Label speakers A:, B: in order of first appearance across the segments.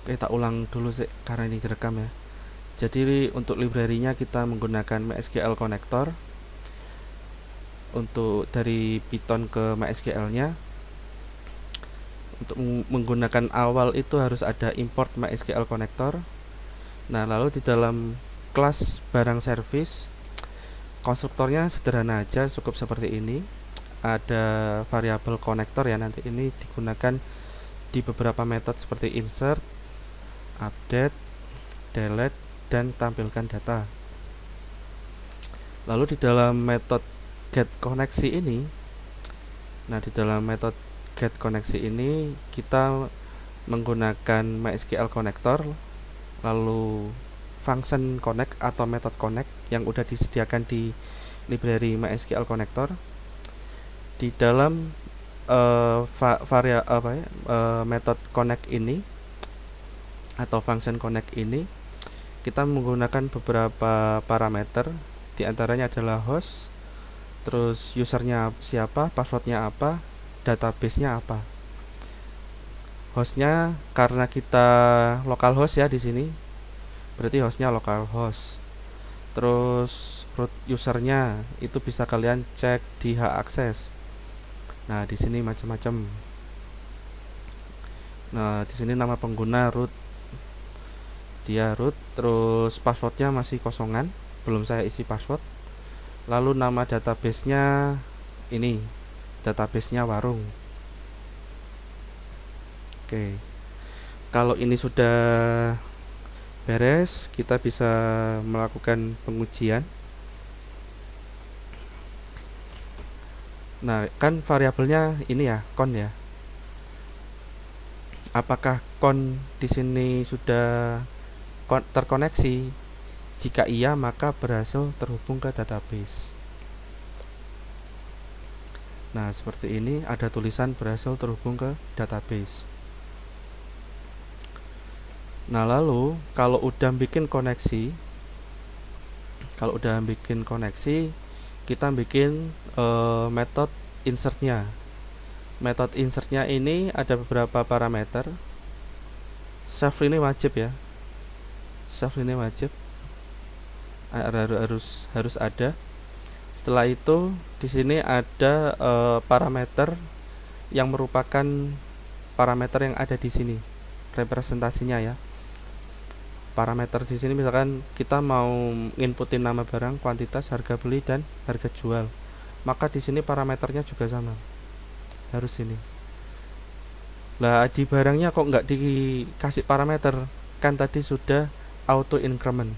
A: Oke, tak ulang dulu sih karena ini direkam ya. Jadi untuk library-nya kita menggunakan MySQL connector. Untuk dari Python ke MySQL-nya, untuk menggunakan awal itu harus ada import MySQL connector. Nah, lalu di dalam kelas barang service, konstruktornya sederhana aja, cukup seperti ini. Ada variabel connector ya, nanti ini digunakan di beberapa metode seperti insert, update, delete, dan tampilkan data. Lalu di dalam metode get koneksi ini, nah di dalam metode get koneksi ini kita menggunakan MySQL connector, lalu function connect atau method connect yang udah disediakan di library MySQL connector. Di dalam method connect ini atau function connect ini kita menggunakan beberapa parameter, diantaranya adalah host, terus usernya siapa, passwordnya apa, database-nya apa. Hostnya karena kita localhost ya di sini, berarti hostnya localhost. Terus root usernya itu bisa kalian cek di hak akses. Nah di sini macam-macam. Nah di sini nama pengguna root, dia root. Terus passwordnya masih kosongan, belum saya isi password. Lalu nama database-nya ini, database-nya warung. Oke, kalau ini sudah beres, kita bisa melakukan pengujian. Nah, kan variabelnya ini ya, con ya. Apakah con di sini sudah terkoneksi? Jika iya, maka berhasil terhubung ke database. Nah, seperti ini ada tulisan berhasil terhubung ke database. Nah, lalu kalau udah bikin koneksi, kita bikin method insertnya. Method insertnya ini ada beberapa parameter. Self ini wajib ya. Self ini wajib. Harus ada. Setelah itu di sini ada parameter yang merupakan parameter yang ada di sini, representasinya ya. Parameter di sini misalkan kita mau inputin nama barang, kuantitas, harga beli, dan harga jual, maka di sini parameternya juga sama, harus ini. Lah di barangnya kok nggak dikasih parameter, kan tadi sudah auto increment.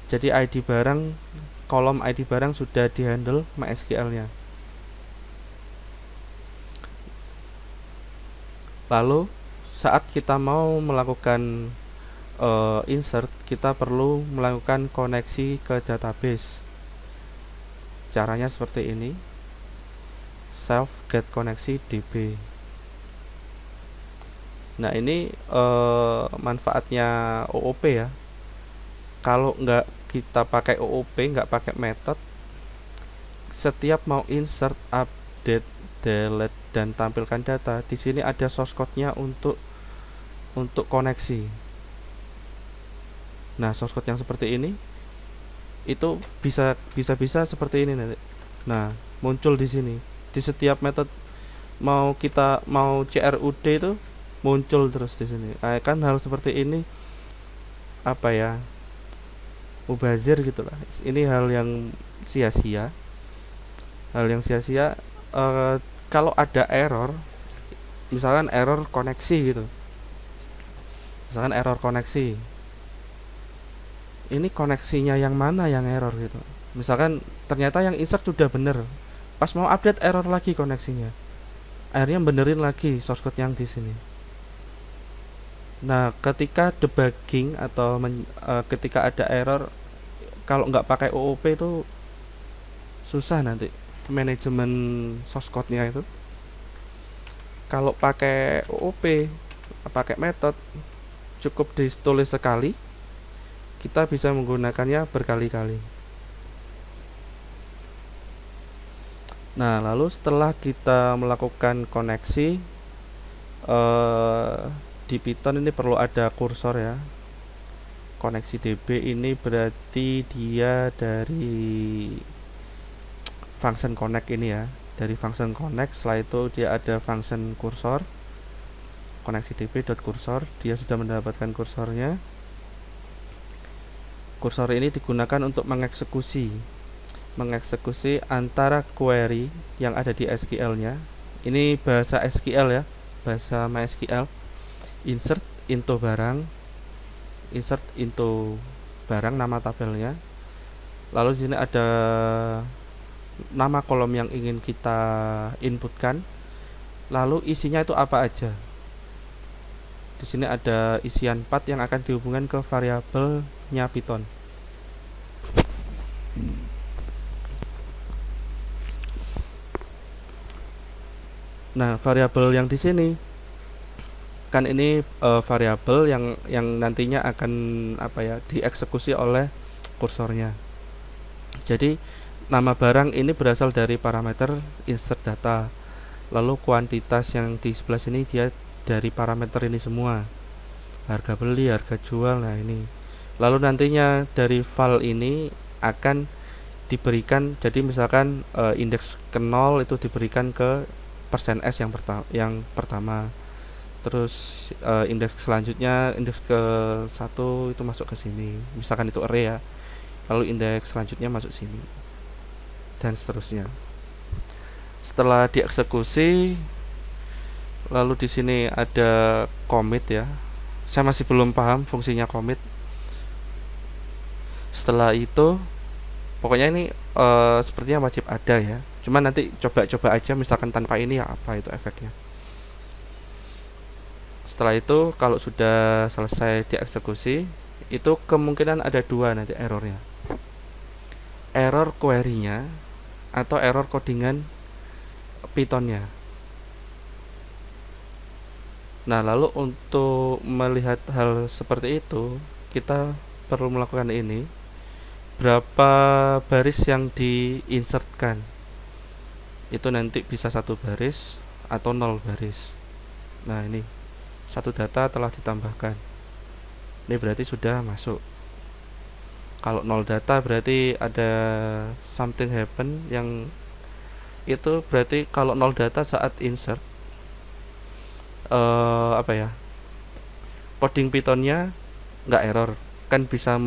A: Jadi ID barang, kolom ID barang sudah dihandle MySQL-nya. Lalu saat kita mau melakukan insert, kita perlu melakukan koneksi ke database. Caranya seperti ini, self get koneksi db. Nah ini manfaatnya OOP ya. Kalau nggak kita pakai OOP, nggak pakai method, setiap mau insert, update, delete, dan tampilkan data, di sini ada source code-nya untuk koneksi. Nah, source code yang seperti ini itu bisa seperti ini nanti. Nah, muncul di sini. Di setiap metode mau CRUD itu muncul terus di sini. Nah, kan hal seperti ini apa ya? Mubazir gitu lah. Ini hal yang sia-sia. Kalau ada error, misalkan error koneksi gitu. Misalkan error koneksi, ini koneksinya yang mana yang error gitu. Misalkan ternyata yang insert sudah bener, pas mau update error lagi koneksinya, akhirnya benerin lagi source code yang di sini. Nah ketika debugging atau ketika ada error, kalau nggak pakai OOP itu susah nanti manajemen source code nya itu. Kalau pakai OOP, pakai method, cukup ditulis sekali, kita bisa menggunakannya berkali-kali. Nah, lalu setelah kita melakukan koneksi, di Python ini perlu ada kursor ya. Koneksi DB ini berarti dia dari function connect ini ya. Dari function connect, setelah itu dia ada function kursor, koneksi db.cursor. Dia sudah mendapatkan kursornya. Kursor ini digunakan untuk mengeksekusi antara query yang ada di SQL-nya. Ini bahasa SQL ya, bahasa MySQL. Insert into barang nama tabelnya. Lalu di sini ada nama kolom yang ingin kita inputkan. Lalu isinya itu apa aja. Di sini ada isian path yang akan dihubungkan ke variabelnya Python. Nah, variabel yang di sini kan ini variabel yang nantinya akan dieksekusi oleh kursornya. Jadi nama barang ini berasal dari parameter insert data. Lalu kuantitas yang di sebelah sini dia dari parameter ini semua. Harga beli, harga jual, nah ini. Lalu nantinya dari file ini akan diberikan, jadi misalkan indeks ke 0 itu diberikan ke %s yang pertama. Terus indeks selanjutnya, indeks ke 1 itu masuk ke sini. Misalkan itu array ya. Lalu indeks selanjutnya masuk sini. Dan seterusnya. Setelah dieksekusi, lalu di sini ada commit ya. Saya masih belum paham fungsinya commit. Setelah itu pokoknya ini sepertinya wajib ada ya. Cuma nanti coba-coba aja, misalkan tanpa ini ya apa itu efeknya. Setelah itu kalau sudah selesai dieksekusi, itu kemungkinan ada dua nanti errornya. Error query-nya atau error codingan Python-nya. Nah, lalu untuk melihat hal seperti itu, kita perlu melakukan ini. Berapa baris yang diinsertkan? Itu nanti bisa 1 baris atau 0 baris. Nah, ini satu data telah ditambahkan. Ini berarti sudah masuk. Kalau 0 data berarti ada something happen, yang itu berarti kalau 0 data saat insert coding Python-nya nggak error, kan bisa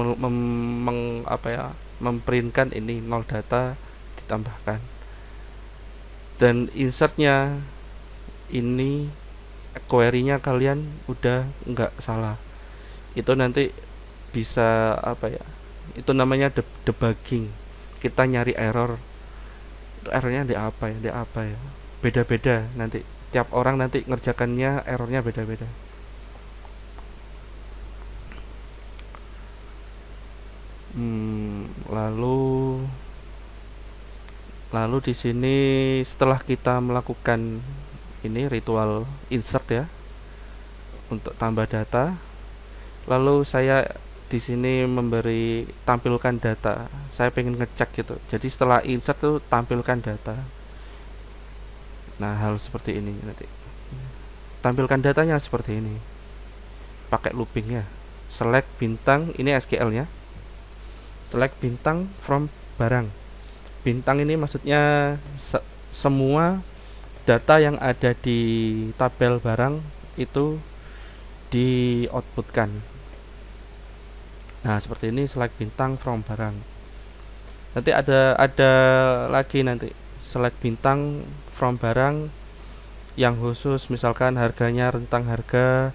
A: memprintkan ini 0 data ditambahkan. Dan insertnya ini query-nya kalian udah nggak salah, itu nanti bisa itu namanya debugging. Kita nyari error, itu errornya di apa ya, beda-beda nanti. Tiap orang nanti ngerjakannya errornya beda-beda. Lalu di sini setelah kita melakukan ini ritual insert ya untuk tambah data, lalu saya di sini memberi tampilkan data. Saya pengen ngecek gitu. Jadi setelah insert tuh tampilkan data. Nah, hal seperti ini nanti. Tampilkan datanya seperti ini. Pakai looping ya. Select bintang, ini SQL-nya. Select bintang from barang. Bintang ini maksudnya semua data yang ada di tabel barang itu di outputkan. Nah, seperti ini, select bintang from barang. Nanti ada lagi nanti select bintang from barang yang khusus, misalkan harganya rentang harga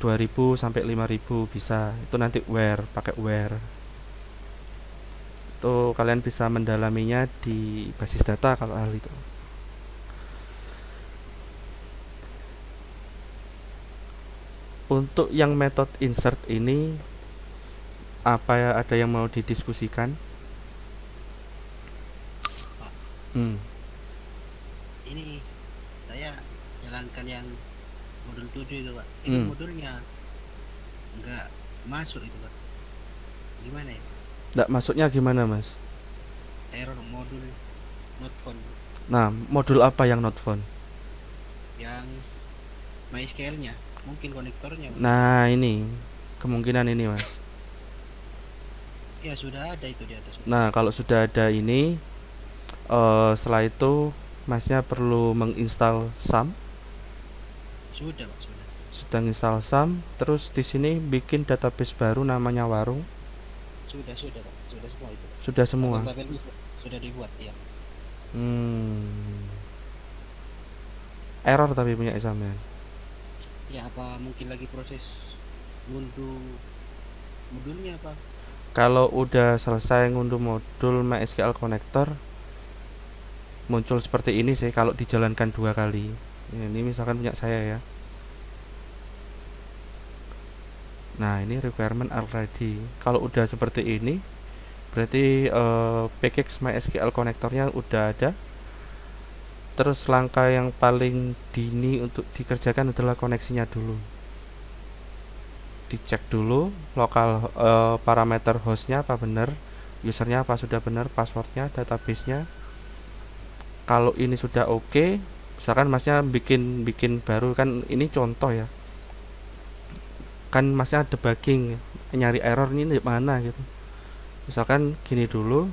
A: 2000 sampai 5000 bisa. Itu nanti where, pakai where. Itu kalian bisa mendalaminya di basis data kalau hal itu. Untuk yang metode insert ini ada yang mau didiskusikan?
B: Ini saya jalankan yang modul 7 itu Pak. Ini modulnya nggak masuk itu Pak. Gimana ya?
A: Nggak masuknya gimana Mas?
B: Error modul not found.
A: Nah, modul apa yang not found?
B: Yang MySQL-nya, mungkin konektornya Bang.
A: Nah, ini kemungkinan ini, Mas.
B: Ya sudah ada itu di atas Bang.
A: Nah, kalau sudah ada ini, setelah itu Masnya perlu menginstal SAM.
B: Sudah Pak, sudah.
A: Sudah install SAM, terus di sini bikin database baru namanya Warung.
B: Sudah Pak, sudah semua itu Pak.
A: Sudah semua.
B: Tabel-tabelnya sudah dibuat ya.
A: Hmm. Error tapi punya sampean.
B: Ya apa mungkin lagi proses ngunduh modulnya Pak?
A: Kalau udah selesai ngunduh modul MySQL connector, muncul seperti ini sih kalau dijalankan 2 kali. Ini misalkan punya saya ya. Nah, ini requirement already. Kalau udah seperti ini, berarti package MySQL connectornya udah ada. Terus langkah yang paling dini untuk dikerjakan adalah koneksinya dulu. Dicek dulu lokal parameter hostnya apa benar, usernya apa sudah benar, passwordnya, databasenya. Kalau ini sudah oke, misalkan Masnya bikin baru, kan ini contoh ya. Kan Masnya debugging, nyari error ini di mana gitu. Misalkan gini dulu.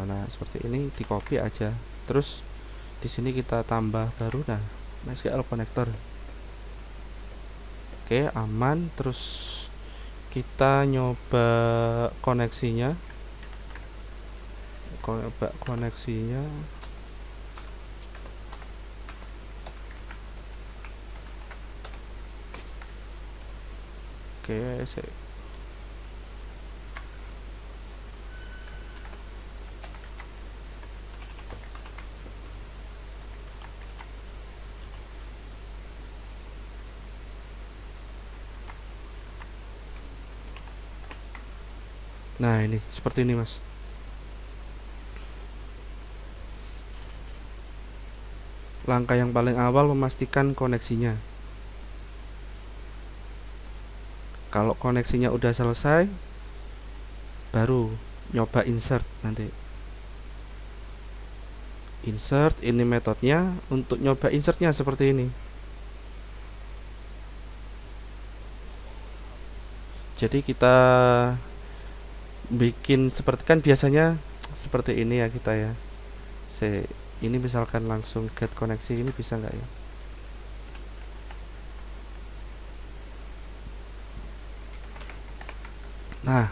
A: Nah, seperti ini di copy aja. Terus di sini kita tambah baru, nah, MySQL connector. Oke, aman. Terus kita nyoba koneksinya. Coba koneksinya. Oke, nah ini seperti ini Mas. Langkah yang paling awal memastikan koneksinya. Kalau koneksinya udah selesai, baru nyoba insert nanti. Insert, ini metodenya. Untuk nyoba insertnya seperti ini. Jadi kita bikin seperti, kan biasanya seperti ini ya kita ya. Ini misalkan langsung get koneksi, ini bisa nggak ya? Nah,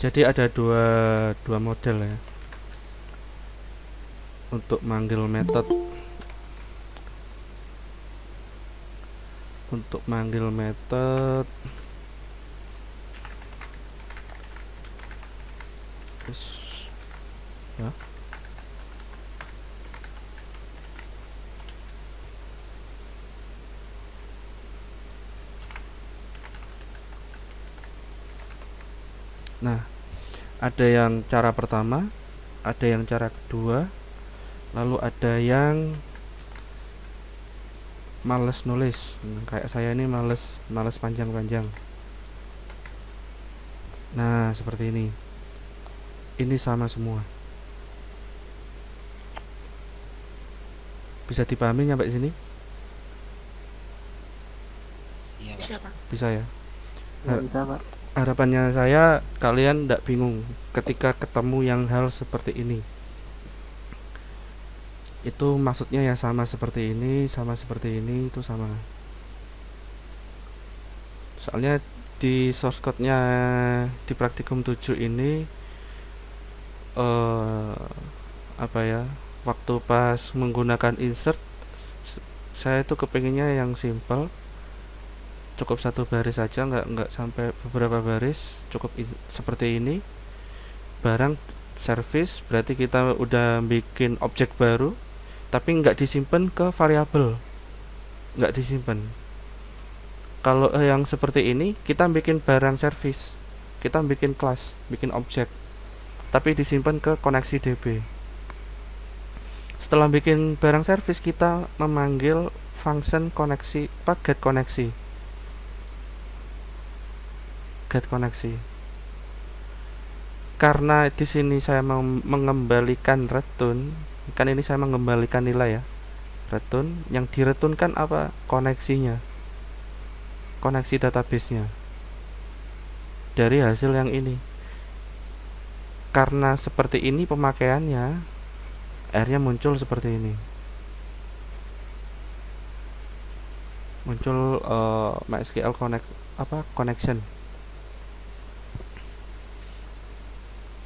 A: jadi ada dua model ya untuk manggil metode. Untuk manggil metode, ya. Nah, ada yang cara pertama, ada yang cara kedua, lalu ada yang males nulis. Kayak saya ini males panjang-panjang. Nah, seperti ini. Ini sama semua. Bisa dipahami sampai sini?
B: Iya Pak.
C: Bisa, Pak.
A: Bisa ya?
B: Ya, bisa Pak.
A: Harapannya saya kalian tidak bingung ketika ketemu yang hal seperti ini. Itu maksudnya ya sama seperti ini, itu sama. Soalnya di source code-nya di praktikum 7 ini apa ya, waktu pas menggunakan insert, saya itu kepinginnya yang simple, cukup satu baris saja, nggak sampai beberapa baris, cukup seperti ini. Barang service berarti kita udah bikin objek baru, tapi nggak disimpan ke variabel, nggak disimpan. Kalau yang seperti ini kita bikin barang service, kita bikin kelas, bikin objek, tapi disimpan ke koneksi DB. Setelah bikin barang service, kita memanggil function koneksi, get koneksi. Get koneksi. Karena di sini saya mau mengembalikan return, kan ini saya mengembalikan nilai ya, return. Yang direturnkan apa? Koneksinya, koneksi databasenya dari hasil yang ini. Karena seperti ini pemakaiannya, akhirnya muncul seperti ini, muncul MySQL connection.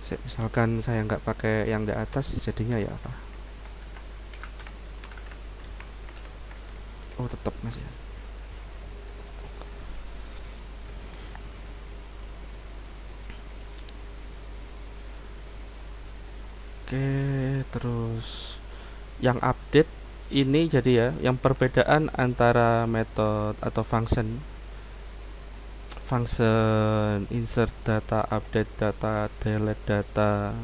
A: Misalkan saya nggak pakai yang di atas, jadinya ya apa? Oh, tetap masih. Oke, terus yang update ini jadi ya, yang perbedaan antara metode atau function insert data, update data, delete data,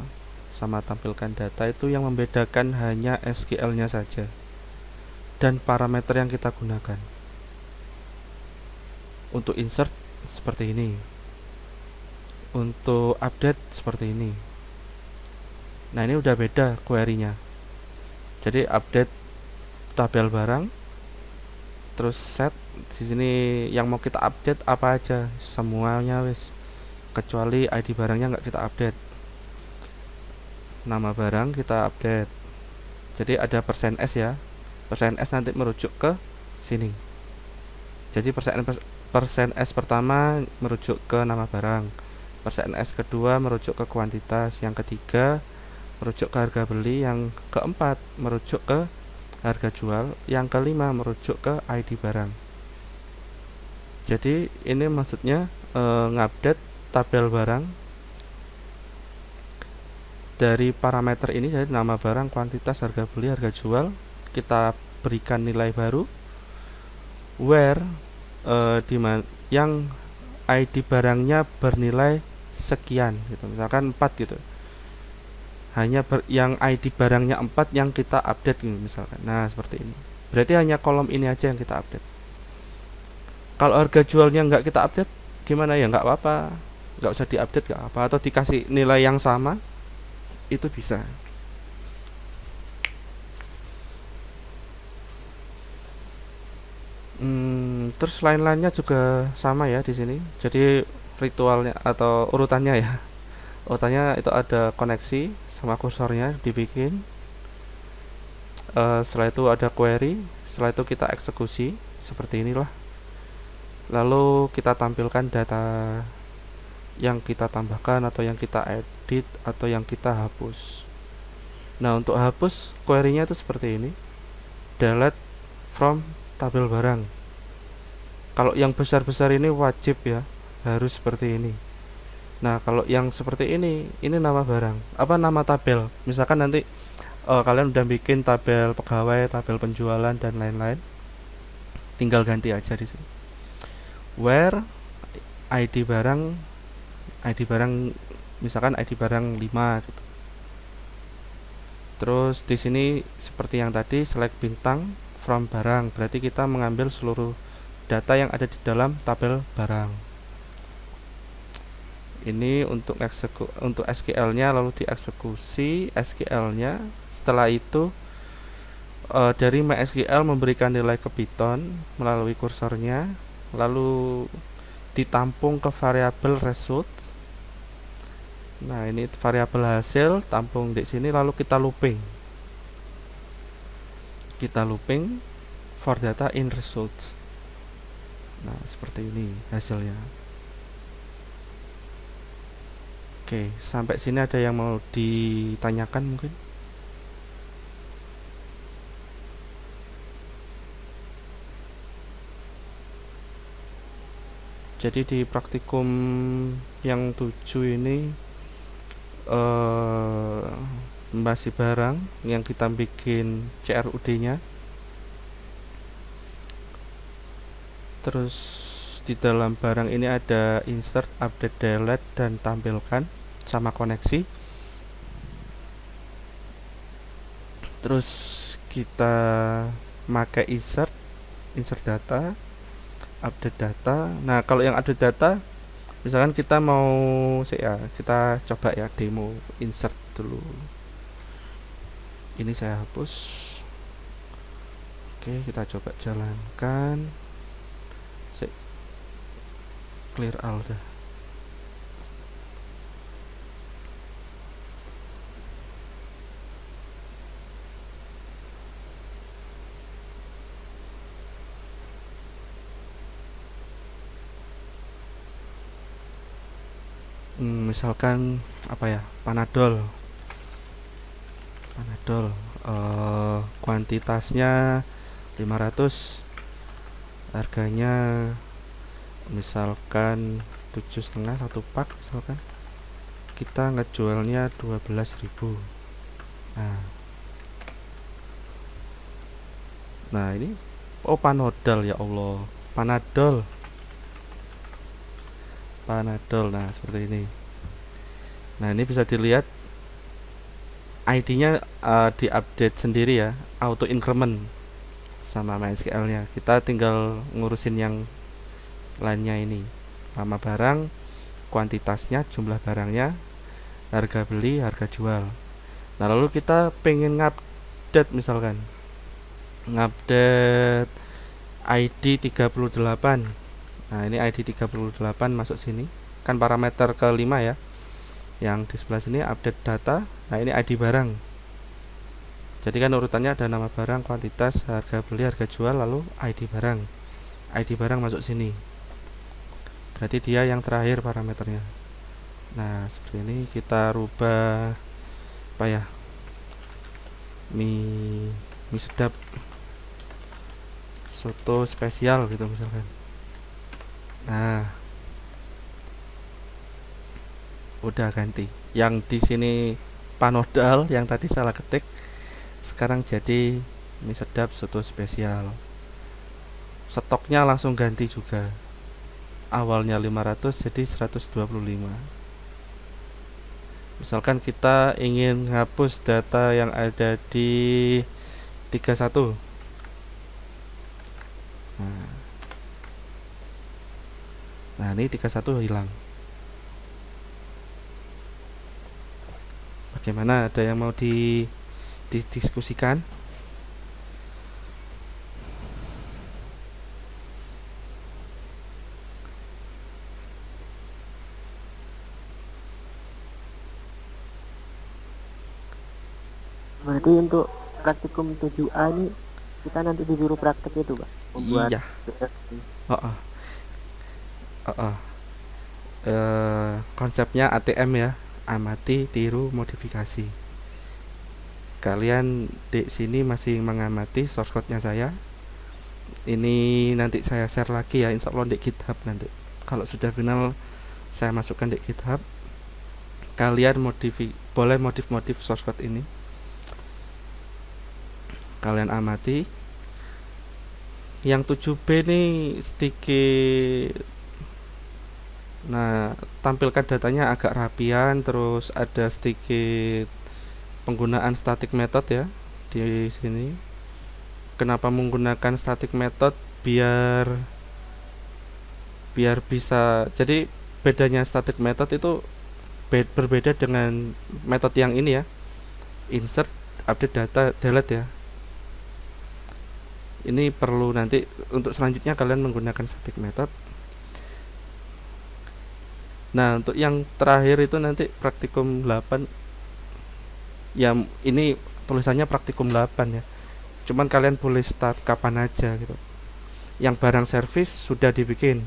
A: sama tampilkan data, itu yang membedakan hanya SQL-nya saja dan parameter yang kita gunakan. Untuk insert seperti ini, untuk update seperti ini. Nah, ini udah beda query-nya. Jadi update tabel barang, terus set di sini yang mau kita update apa aja, semuanya wis, kecuali ID barangnya nggak kita update. Nama barang kita update. Jadi ada %s ya. %s nanti merujuk ke sini. Jadi %s pertama merujuk ke nama barang, %s kedua merujuk ke kuantitas, yang ketiga merujuk ke harga beli, yang keempat merujuk ke harga jual, yang kelima merujuk ke ID barang. Jadi ini maksudnya ngupdate tabel barang dari parameter ini, jadi nama barang, kuantitas, harga beli, harga jual, kita berikan nilai baru where yang ID barangnya bernilai sekian gitu, misalkan 4 gitu. Hanya yang ID barangnya 4 yang kita update gitu, misalkan. Nah, seperti ini. Berarti hanya kolom ini aja yang kita update. Kalau harga jualnya nggak kita update, gimana ya? Nggak apa-apa, nggak usah diupdate, nggak apa, atau dikasih nilai yang sama, itu bisa. Terus lain-lainnya juga sama ya di sini. Jadi ritualnya atau urutannya ya, urutannya itu ada koneksi sama kursornya dibikin. Setelah itu ada query, setelah itu kita eksekusi seperti inilah. Lalu kita tampilkan data yang kita tambahkan atau yang kita edit atau yang kita hapus. Nah, untuk hapus query-nya itu seperti ini, delete from tabel barang. Kalau yang besar-besar ini wajib ya, harus seperti ini. Nah, kalau yang seperti ini nama barang, apa nama tabel. Misalkan nanti kalian udah bikin tabel pegawai, tabel penjualan dan lain-lain, tinggal ganti aja di sini. Where ID barang misalkan ID barang 5 gitu. Terus di sini seperti yang tadi, select bintang from barang, berarti kita mengambil seluruh data yang ada di dalam tabel barang. Ini untuk SQL-nya, lalu dieksekusi SQL-nya. Setelah itu dari MySQL memberikan nilai ke Python melalui kursornya, lalu ditampung ke variabel result. Nah, ini variabel hasil, tampung di sini, lalu kita looping for data in result. Nah, seperti ini hasilnya. Oke, sampai sini ada yang mau ditanyakan mungkin? Jadi di praktikum yang 7 ini masih barang yang kita bikin CRUD-nya. Terus di dalam barang ini ada insert, update, delete, dan tampilkan sama koneksi. Terus kita pakai insert data, update data. Nah, kalau yang update data Misalkan kita mau ya, kita coba ya demo insert dulu. Ini saya hapus. Oke, kita coba jalankan. Saya clear all dah. Misalkan apa ya, Panadol kuantitasnya 500, harganya misalkan 7,5 satu pak, misalkan kita ngejualnya 12.000. Nah ini, oh Panodol, ya Allah, Panadol. Nah seperti ini. Nah ini bisa dilihat ID-nya diupdate sendiri ya, auto increment sama MySQL-nya. Kita tinggal ngurusin yang lainnya ini, nama barang, kuantitasnya, jumlah barangnya, harga beli, harga jual. Nah lalu kita pengen ngupdate, misalkan ngupdate ID 38. Nah ini ID 38 masuk sini, kan parameter kelima ya, yang di sebelah sini update data. Nah ini ID barang, jadi kan urutannya ada nama barang, kuantitas, harga beli, harga jual, lalu ID barang. ID barang masuk sini, berarti dia yang terakhir parameternya. Nah seperti ini kita rubah apa ya, mie sedap soto spesial gitu misalkan. Nah udah ganti, yang di sini Panodal yang tadi salah ketik, sekarang jadi mie sedap soto spesial. Stoknya langsung ganti juga, awalnya 500 jadi 125. Misalkan kita ingin hapus data yang ada di 31. Nah ini 31 hilang. Bagaimana, ada yang mau didiskusikan?
C: Berarti untuk praktikum 7A ini kita nanti disuruh praktek itu, Pak, membuat
A: Iya. Konsepnya ATM ya, amati, tiru, modifikasi. Kalian di sini masih mengamati source code-nya saya. Ini nanti saya share lagi ya, insya Allah di GitHub nanti. Kalau sudah final saya masukkan di GitHub. Kalian boleh modif source code ini. Kalian amati. Yang 7B ini sedikit, nah tampilkan datanya agak rapian, terus ada sedikit penggunaan static method ya di sini. Kenapa menggunakan static method? Biar bisa, jadi bedanya static method itu berbeda dengan metode yang ini ya, insert, update data, delete ya. Ini perlu nanti untuk selanjutnya kalian menggunakan static method. Nah untuk yang terakhir itu nanti praktikum 8 ya, ini tulisannya praktikum 8 ya, cuman kalian boleh start kapan aja gitu. Yang barang servis sudah dibikin,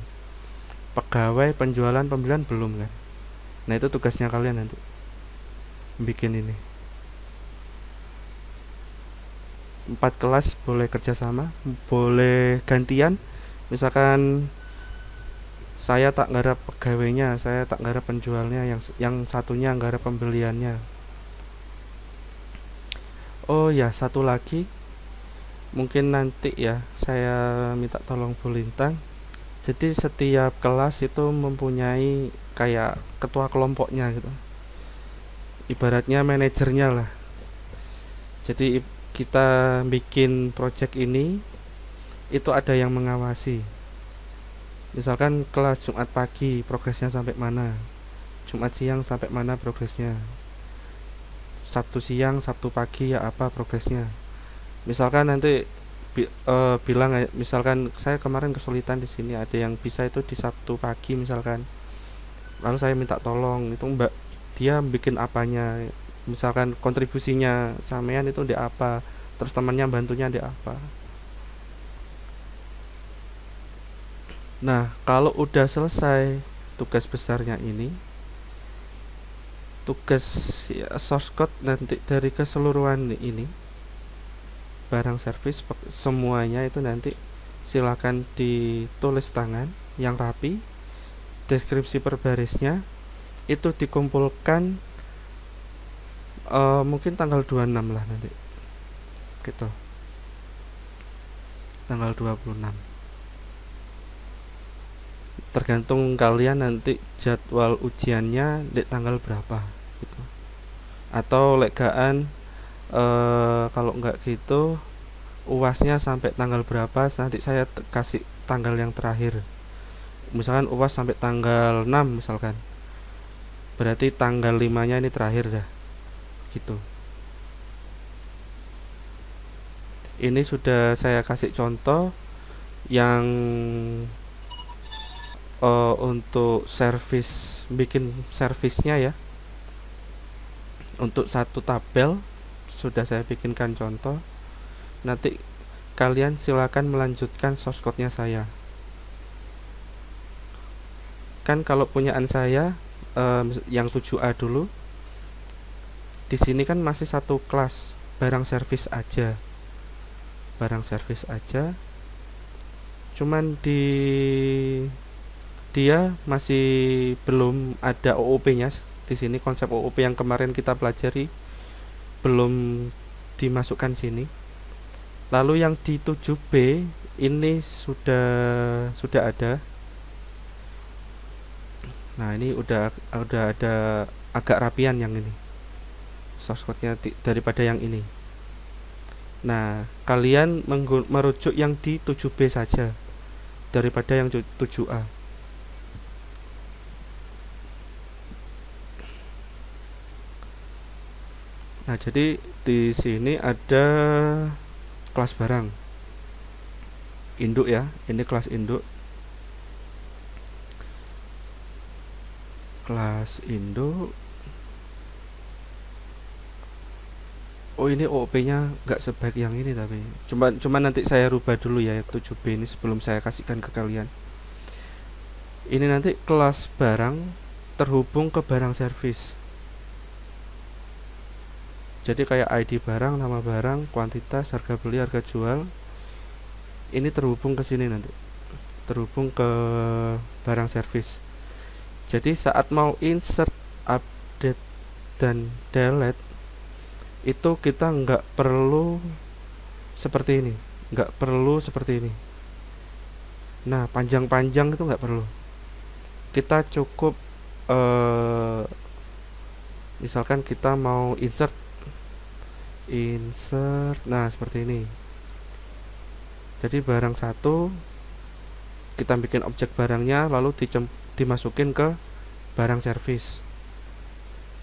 A: pegawai, penjualan, pembelian belum kan. Nah itu tugasnya kalian nanti bikin ini. 4 kelas boleh kerjasama, boleh gantian. Misalkan saya tak nggarap pegawainya, saya tak nggarap penjualnya, yang satunya nggarap pembeliannya. Oh ya, satu lagi, mungkin nanti ya saya minta tolong Bu Lintang. Jadi setiap kelas itu mempunyai kayak ketua kelompoknya gitu, ibaratnya manajernya lah. Jadi kita bikin project ini itu ada yang mengawasi. Misalkan kelas Jumat pagi progresnya sampai mana, Jumat siang sampai mana progresnya, Sabtu siang, Sabtu pagi ya apa progresnya. Misalkan nanti bilang misalkan saya kemarin kesulitan di sini, ada yang bisa itu di Sabtu pagi misalkan. Lalu saya minta tolong itu Mbak, dia bikin apanya, misalkan kontribusinya sampean itu di apa, terus temannya bantunya di apa. Nah, kalau udah selesai tugas besarnya ini, tugas ya, source code nanti dari keseluruhan ini barang servis semuanya itu nanti silakan ditulis tangan yang rapi, deskripsi per barisnya itu dikumpulkan mungkin tanggal 26 lah nanti gitu, tanggal 26, tergantung kalian nanti jadwal ujiannya di tanggal berapa gitu. Atau legaan kalau enggak gitu UASnya sampai tanggal berapa, nanti saya kasih tanggal yang terakhir. Misalkan UAS sampai tanggal 6 misalkan, berarti tanggal 5 nya ini terakhir dah gitu. Ini sudah saya kasih contoh yang untuk servis, bikin servisnya ya, untuk satu tabel sudah saya bikinkan contoh. Nanti kalian silakan melanjutkan source code-nya saya. Kan kalau punyaan saya yang 7A dulu, di sini kan masih satu kelas barang servis aja. Barang servis aja. Cuman dia masih belum ada OOP-nya. Di sini konsep OOP yang kemarin kita pelajari belum dimasukkan sini. Lalu yang di 7B ini sudah ada. Nah, ini udah ada agak rapian yang ini source code-nya daripada yang ini. Nah, kalian merujuk yang di 7B saja daripada yang 7A. Nah, jadi di sini ada kelas barang induk ya, ini kelas induk. Kelas induk. Oh, ini OOP-nya nggak sebaik yang ini, tapi cuma nanti saya rubah dulu ya 7B ini sebelum saya kasihkan ke kalian. Ini nanti kelas barang terhubung ke barang servis. Jadi kayak ID barang, nama barang, kuantitas, harga beli, harga jual. Ini terhubung ke sini nanti. Terhubung ke barang servis. Jadi saat mau insert, update, dan delete itu kita nggak perlu seperti ini. Nggak perlu seperti ini. Nah, panjang-panjang itu nggak perlu. Kita cukup misalkan kita mau insert, nah seperti ini. Jadi barang satu kita bikin objek barangnya, lalu dimasukin ke barang servis,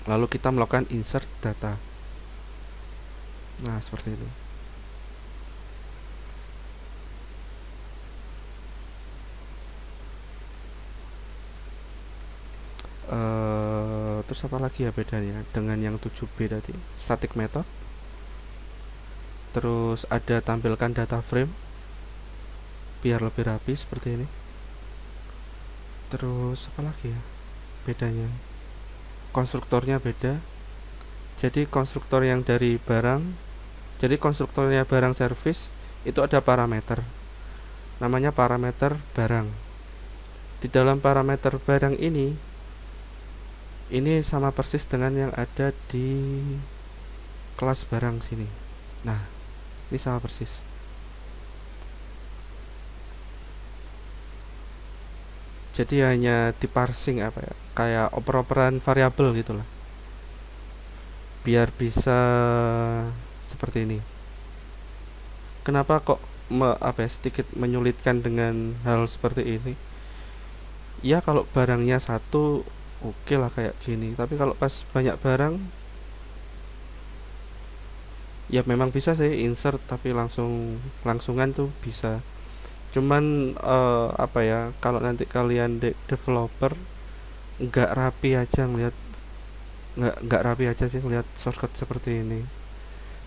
A: lalu kita melakukan insert data. Nah seperti itu. Terus apa lagi ya bedanya dengan yang 7B tadi? Static method. Terus ada tampilkan data frame biar lebih rapi seperti ini. Terus apa lagi ya bedanya? Konstruktornya beda. Jadi konstruktor yang dari barang, jadi konstruktornya barang servis itu ada parameter, namanya parameter barang. Di dalam parameter barang ini sama persis dengan yang ada di kelas barang sini. Nah, ini sama persis. Jadi hanya di parsing apa ya, kayak oper-operan variabel gitulah, biar bisa seperti ini. Kenapa kok sedikit menyulitkan dengan hal seperti ini? Ya kalau barangnya satu oke lah kayak gini, tapi kalau pas banyak barang ya memang bisa sih insert, tapi langsungan tuh bisa. Cuman apa ya, kalau nanti kalian developer nggak rapi aja ngeliat, nggak rapi aja sih ngeliat shortcut seperti ini.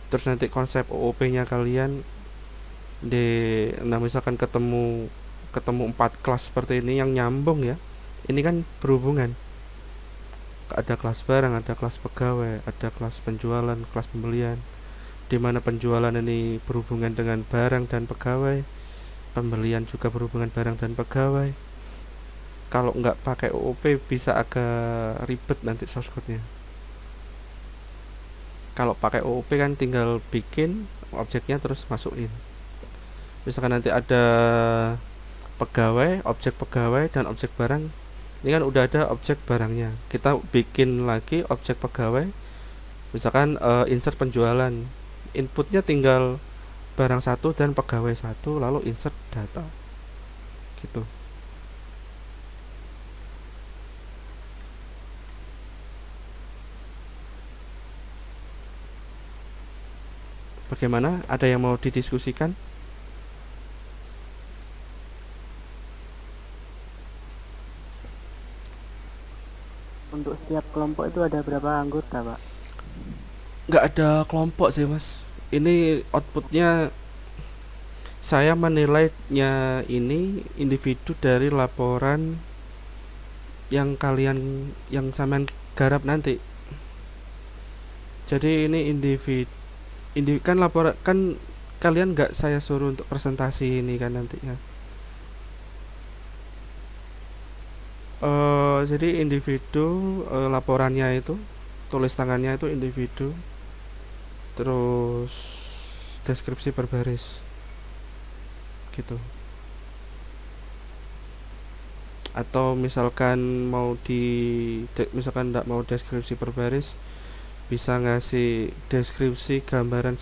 A: Terus nanti konsep OOP-nya kalian di, nah misalkan ketemu ketemu 4 kelas seperti ini yang nyambung ya. Ini kan berhubungan. Ada kelas barang, ada kelas pegawai, ada kelas penjualan, kelas pembelian. Di mana penjualan ini berhubungan dengan barang dan pegawai, pembelian juga berhubungan barang dan pegawai. Kalau nggak pakai OOP bisa agak ribet nanti source code-nya. Kalau pakai OOP kan tinggal bikin objeknya terus masukin. Misalkan nanti ada pegawai, objek pegawai dan objek barang. Ini kan udah ada objek barangnya. Kita bikin lagi objek pegawai. Misalkan insert penjualan. Inputnya tinggal barang satu dan pegawai satu, lalu insert data. Gitu. Bagaimana? Ada yang mau didiskusikan?
C: Untuk setiap kelompok itu ada berapa anggota, Pak?
A: Nggak ada kelompok sih mas. Ini outputnya saya menilainya ini individu dari laporan yang sampean garap nanti. Jadi ini individu kan laporan kan, kalian nggak saya suruh untuk presentasi ini kan nantinya. Jadi individu, laporannya itu tulis tangannya itu individu, terus deskripsi per baris gitu. Atau misalkan misalkan tidak mau deskripsi per baris, bisa ngasih deskripsi gambaran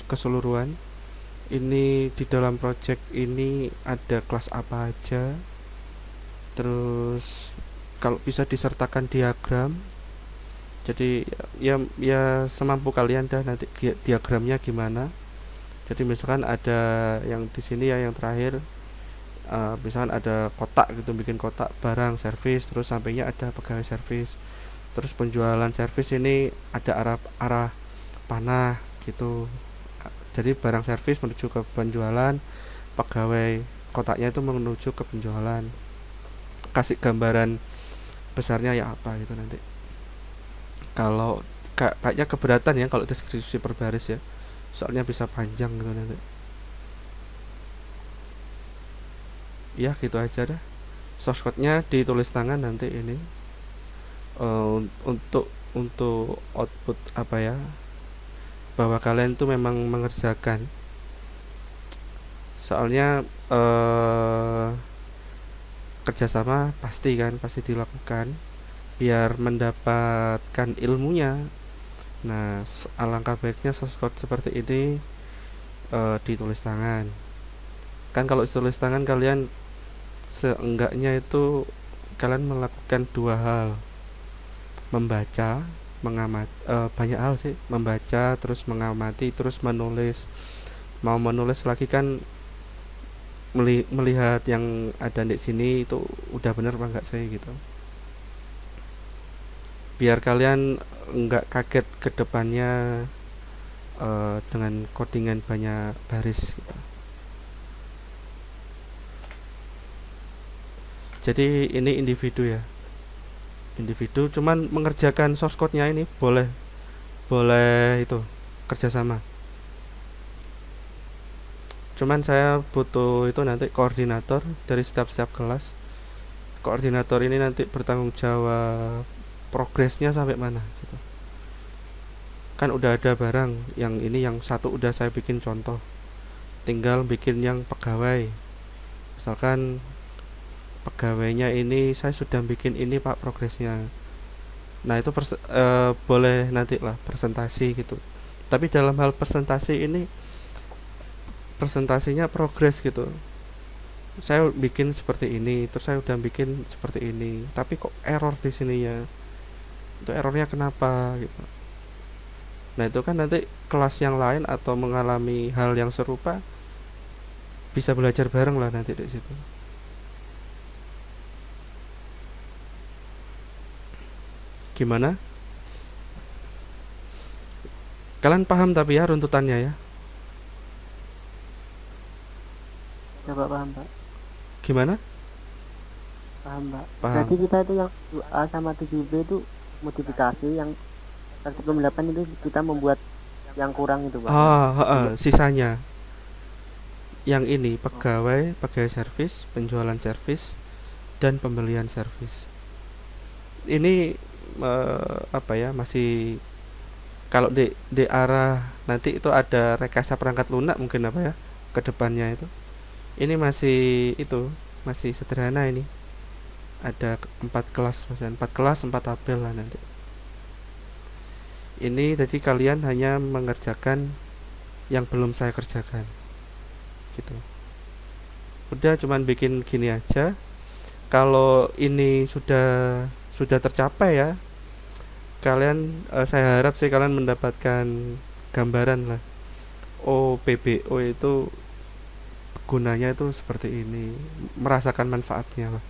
A: keseluruhan. Ini di dalam project ini ada kelas apa aja. Terus kalau bisa disertakan diagram. Jadi ya semampu kalian dah nanti diagramnya gimana. Jadi misalkan ada yang di sini ya, yang terakhir misalkan ada kotak gitu, bikin kotak barang servis, terus sampingnya ada pegawai servis, terus penjualan servis ini ada arah panah gitu. Jadi barang servis menuju ke penjualan, pegawai kotaknya itu menuju ke penjualan. Kasih gambaran besarnya ya apa gitu nanti. Kalau kayaknya keberatan ya kalau deskripsi per baris ya, soalnya bisa panjang gitu nanti. Ya gitu aja dah. Source code-nya ditulis tangan nanti ini. Untuk output apa ya, bahwa kalian tuh memang mengerjakan. Soalnya kerjasama pasti dilakukan biar mendapatkan ilmunya. Nah, alangkah baiknya source code seperti ini ditulis tangan. Kan kalau ditulis tangan kalian seenggaknya itu kalian melakukan 2 hal, membaca, banyak hal sih, membaca, terus mengamati, terus menulis. Mau menulis lagi kan melihat yang ada di sini itu udah bener apa enggak sih gitu. Biar kalian enggak kaget ke depannya dengan codingan banyak baris gitu. Jadi ini individu ya, individu, cuman mengerjakan source code-nya ini boleh itu kerjasama. Cuman saya butuh itu nanti koordinator dari setiap kelas. Koordinator ini nanti bertanggung jawab progresnya sampai mana gitu. Kan udah ada barang yang ini, yang satu udah saya bikin contoh, tinggal bikin yang pegawai. Misalkan pegawainya ini saya sudah bikin ini pak progresnya. Nah itu boleh nanti lah presentasi gitu. Tapi dalam hal presentasi ini, presentasinya progres gitu, saya bikin seperti ini, terus saya udah bikin seperti ini, tapi kok error di sininya. Itu errornya kenapa gitu. Nah, itu kan nanti kelas yang lain atau mengalami hal yang serupa bisa belajar bareng lah nanti di situ. Gimana? Kalian paham tapi ya runtutannya ya?
C: Coba paham Pak.
A: Gimana?
C: Paham Pak.
A: Paham.
C: Berarti kita itu yang 7A sama 7B itu modifikasi, yang praktikum 8 itu kita membuat yang kurang itu Pak.
A: Sisanya. Yang ini pegawai servis, penjualan servis, dan pembelian servis. Ini apa ya, masih kalau di arah nanti itu ada rekayasa perangkat lunak mungkin apa ya ke depannya itu. Ini masih sederhana ini. Ada 4 kelas, misalnya 4 kelas 4 tabel lah nanti. Ini jadi kalian hanya mengerjakan yang belum saya kerjakan. Gitu. Udah cuman bikin gini aja. Kalau ini sudah tercapai ya, kalian saya harap sih kalian mendapatkan gambaran lah. PBO itu gunanya itu seperti ini, merasakan manfaatnya lah.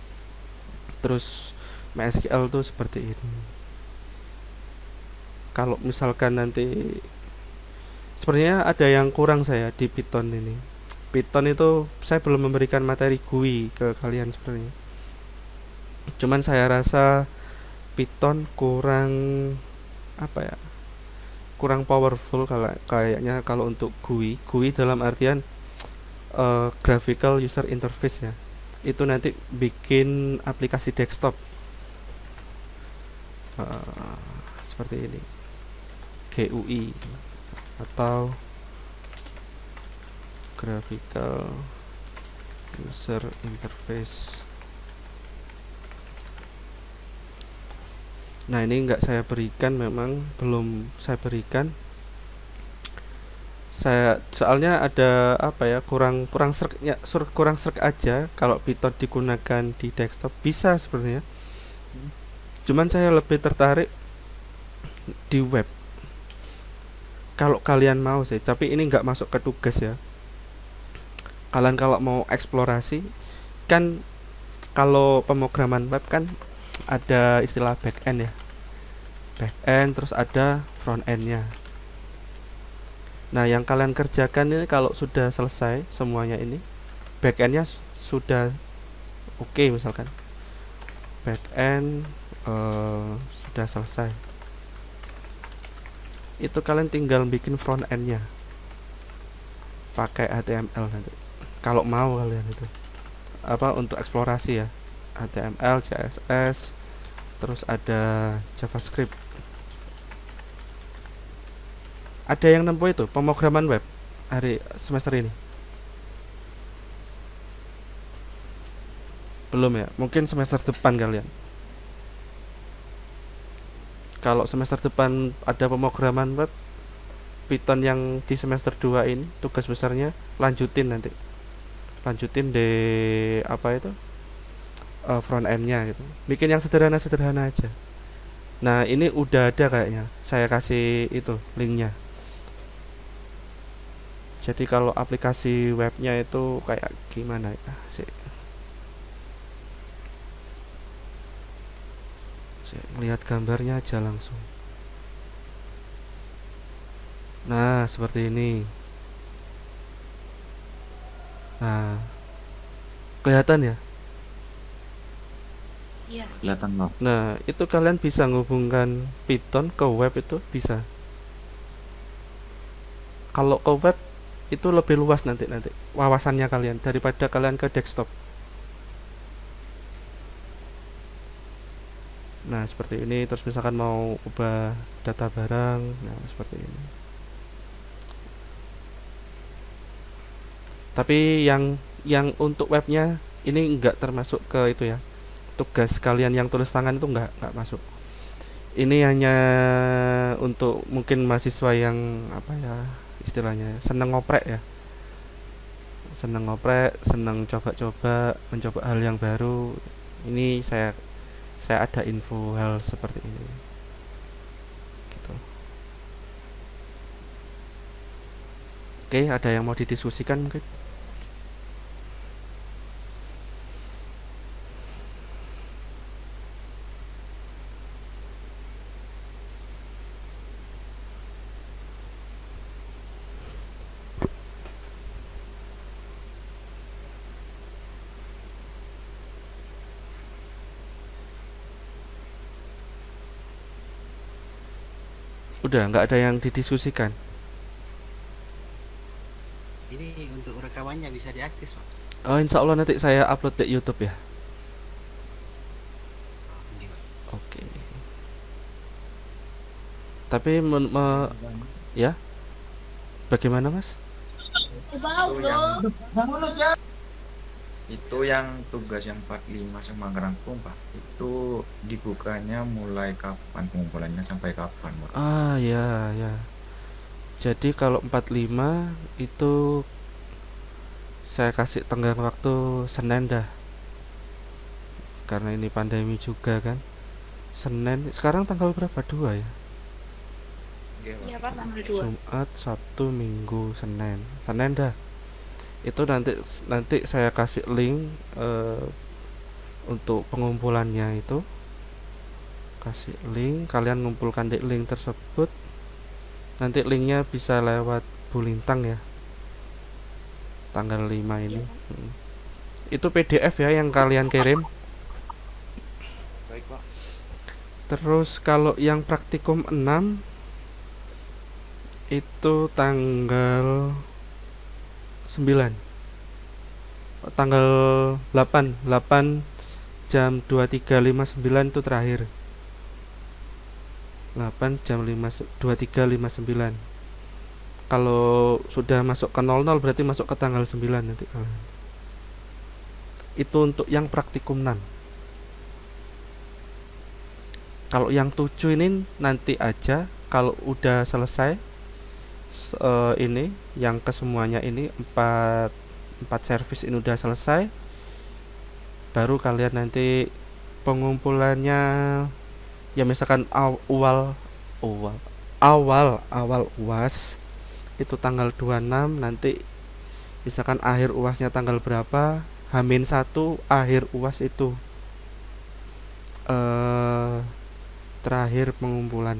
A: Terus MySQL itu seperti ini. Kalau misalkan nanti sebenarnya ada yang kurang saya di Python ini. Python itu saya belum memberikan materi GUI ke kalian sebenarnya. Cuman saya rasa Python kurang apa ya? Kurang powerful kayaknya kalau untuk GUI. GUI dalam artian graphical user interface ya. Itu nanti bikin aplikasi desktop. Seperti ini. GUI atau graphical user interface. Nah, ini enggak saya berikan, memang belum saya berikan. Saya soalnya ada apa ya, kurang serk aja. Kalau Python digunakan di desktop bisa sebenarnya. Cuman saya lebih tertarik di web. Kalau kalian mau sih, tapi ini nggak masuk ke tugas ya. Kalian kalau mau eksplorasi kan, kalau pemrograman web kan ada istilah back end ya. Back end terus ada front endnya. Nah, yang kalian kerjakan ini kalau sudah selesai semuanya ini, back endnya sudah oke, misalkan back end sudah selesai, itu kalian tinggal bikin front endnya pakai HTML nanti kalau mau kalian itu apa untuk eksplorasi ya, HTML, CSS, terus ada JavaScript. Ada yang nempuh itu pemrograman web hari semester ini? Belum ya, mungkin semester depan kalian. Kalau semester depan ada pemrograman web Python yang di semester 2 ini, tugas besarnya lanjutin nanti. Lanjutin di apa itu? Front end-nya gitu. Bikin yang sederhana-sederhana aja. Nah, ini udah ada kayaknya. Saya kasih itu linknya. Jadi kalau aplikasi webnya itu kayak gimana ya? Saya lihat gambarnya aja langsung. Nah, seperti ini. Nah, kelihatan ya?
D: Iya.
E: Kelihatan loh.
A: Nah, itu kalian bisa menghubungkan Python ke web, itu bisa. Kalau ke web itu lebih luas nanti wawasannya kalian daripada kalian ke desktop. Nah, seperti ini. Terus misalkan mau ubah data barang, nah seperti ini. Tapi yang untuk webnya ini enggak termasuk ke itu ya. Tugas kalian yang tulis tangan itu enggak masuk. Ini hanya untuk mungkin mahasiswa yang apa ya istilahnya, seneng ngoprek ya. seneng ngoprek, seneng coba-coba, mencoba hal yang baru. Ini saya ada info hal seperti ini gitu. Oke, ada yang mau didiskusikan mungkin? Udah nggak ada yang didiskusikan.
B: Ini untuk rekamannya bisa diakses, Pak.
A: Oh, insya Allah nanti saya upload di YouTube ya.
B: Ini, Pak.
A: Oke. Tapi ya, bagaimana Mas?
D: Itu yang tugas yang 45 sama ngerangkum Pak, itu dibukanya mulai kapan, pengumpulannya sampai kapan Pak?
A: Ya ya. Jadi kalau 45 itu saya kasih tenggang waktu Senin dah. Karena ini pandemi juga kan. Senin, sekarang tanggal berapa? 2 ya?
E: Iya Pak, tanggal 2.
A: Jumat, Sabtu, Minggu, Senin. Senin dah. Itu nanti saya kasih link untuk pengumpulannya itu. Kasih link, kalian ngumpulkan di link tersebut. Nanti linknya bisa lewat Bulintang ya. Tanggal 5 ini. Itu PDF ya yang kalian kirim.
D: Baik Pak.
A: Terus kalau yang praktikum 6 itu tanggal 9. Tanggal 8 jam 23.59 itu terakhir. 8 jam 23.59. Kalau sudah masuk ke 00 berarti masuk ke tanggal 9 nanti kalian. Itu untuk yang praktikum 6. Kalau yang 7 ini nanti aja kalau udah selesai ini yang kesemuanya ini 4 servis ini udah selesai, baru kalian nanti pengumpulannya ya misalkan awal UAS itu tanggal 26, nanti misalkan akhir UASnya tanggal berapa, H-1 akhir UAS itu terakhir pengumpulan.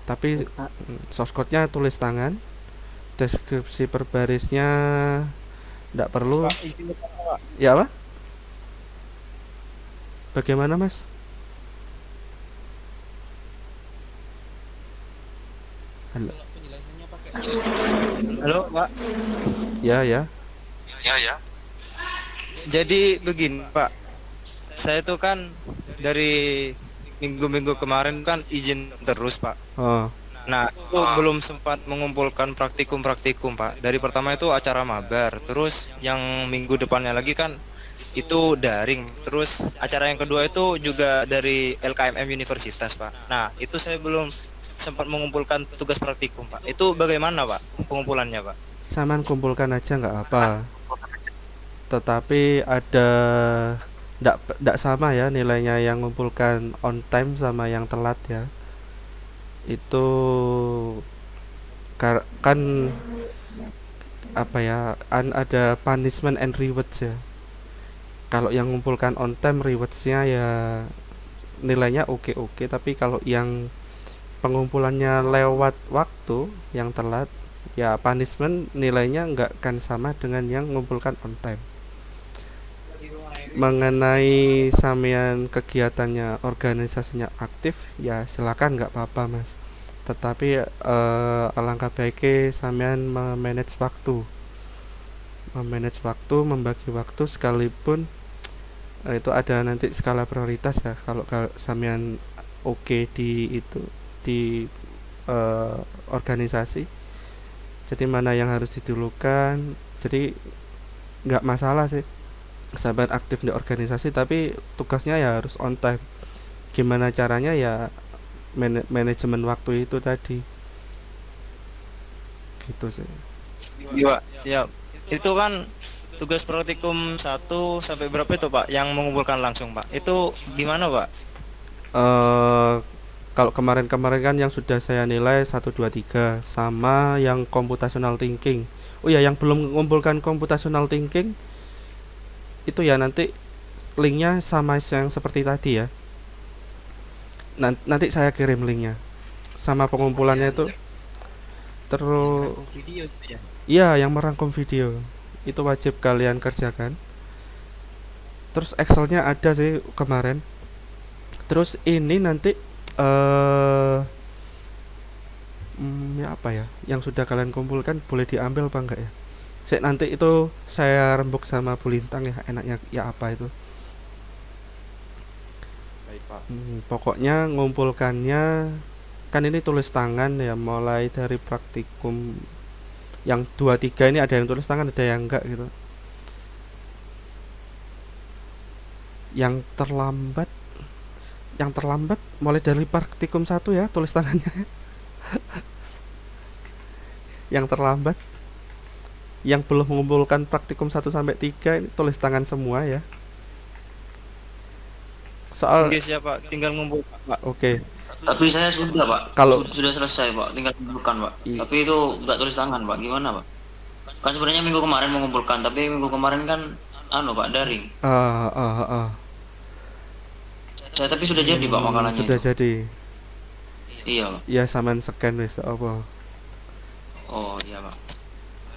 A: Tapi source code-nya tulis tangan, deskripsi per barisnya tidak perlu. Ya apa? Bagaimana Mas? Halo.
F: Halo Pak.
A: Ya ya.
F: Jadi begini Pak, saya tuh kan dari minggu-minggu kemarin kan izin terus Pak.
A: Oh.
F: Nah itu belum sempat mengumpulkan praktikum Pak. Dari pertama itu acara mabar, terus yang minggu depannya lagi kan itu daring, terus acara yang kedua itu juga dari LKMM Universitas Pak. Nah itu saya belum sempat mengumpulkan tugas praktikum Pak. Itu bagaimana Pak pengumpulannya Pak?
A: Saman kumpulkan aja nggak apa. Tetapi ada ndak sama ya nilainya yang mengumpulkan on time sama yang telat ya. Itu kan apa ya, ada punishment and rewards ya. Kalau yang mengumpulkan on time rewardsnya ya nilainya oke, tapi kalau yang pengumpulannya lewat waktu yang telat ya punishment nilainya nggak akan sama dengan yang mengumpulkan on time. Mengenai sampean kegiatannya organisasinya aktif ya silakan, nggak apa-apa Mas, tetapi alangkah baiknya sampean memanage waktu, membagi waktu, sekalipun itu ada nanti skala prioritas ya. Kalau sampean oke di itu di organisasi, jadi mana yang harus didulukan, jadi nggak masalah sih sampean aktif di organisasi, tapi tugasnya ya harus on time. Gimana caranya ya manajemen waktu itu tadi. gitu sih.
F: Iya, Pak. Siap. Itu kan tugas praktikum 1 sampai berapa itu, Pak? Yang mengumpulkan langsung, Pak. Itu gimana, Pak?
A: eh Kalau kemarin-kemarin kan yang sudah saya nilai 1, 2, 3 sama yang computational thinking. Oh ya, yang belum mengumpulkan computational thinking itu ya nanti linknya sama yang seperti tadi ya. Nanti saya kirim linknya sama pengumpulannya itu. Terus
B: Rangkum video itu ya.
A: iya, yang merangkum video itu wajib kalian kerjakan. Terus Excelnya ada sih kemarin. Terus ini nanti ya apa ya, yang sudah kalian kumpulkan boleh diambil apa enggak ya? Nanti itu saya rembuk sama Bu Lintang ya, enaknya ya apa itu.
D: Baik, Pak.
A: Pokoknya ngumpulkannya kan ini tulis tangan ya, mulai dari praktikum yang 2, 3 ini ada yang tulis tangan, ada yang enggak gitu. Yang terlambat mulai dari praktikum 1 ya tulis tangannya. Yang terlambat, yang belum mengumpulkan praktikum 1 sampai 3 ini tulis tangan semua ya. Soal
F: Oke, siap, Pak. Tinggal ngumpul, Pak.
A: oke.
G: Tapi saya sudah Pak,
A: Kalau
G: sudah selesai Pak, tinggal mengumpulkan Pak.
A: I-
G: Tapi itu nggak tulis tangan Pak, gimana Pak? Kan sebenarnya minggu kemarin mengumpulkan, tapi minggu kemarin kan Pak daring. Saya tapi sudah jadi Pak makalahnya
A: sudah
G: itu.
A: jadi.
G: Iya Pak.
A: Ya saman scan wis apa.
G: Oh iya Pak.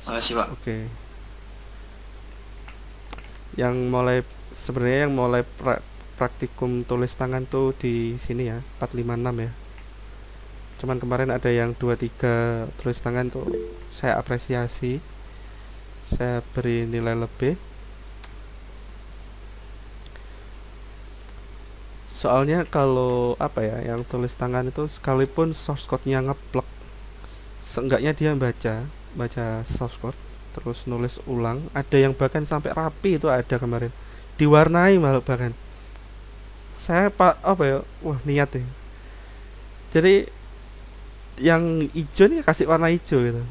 G: Makasih Pak.
A: Oke. Yang sebenarnya yang mulai praktikum tulis tangan tuh di sini ya, 4, 5, 6 ya. Cuman kemarin ada yang 2, 3 tulis tangan tuh saya apresiasi. Saya beri nilai lebih. Soalnya kalau apa ya, yang tulis tangan itu sekalipun source code-nya ngeplek, seenggaknya dia baca source code terus nulis ulang. Ada yang bahkan sampai rapi itu ada kemarin. Diwarnai malah bahkan. Saya apa ya? Wah, niat ya. Jadi yang hijau nih kasih warna hijau gitu.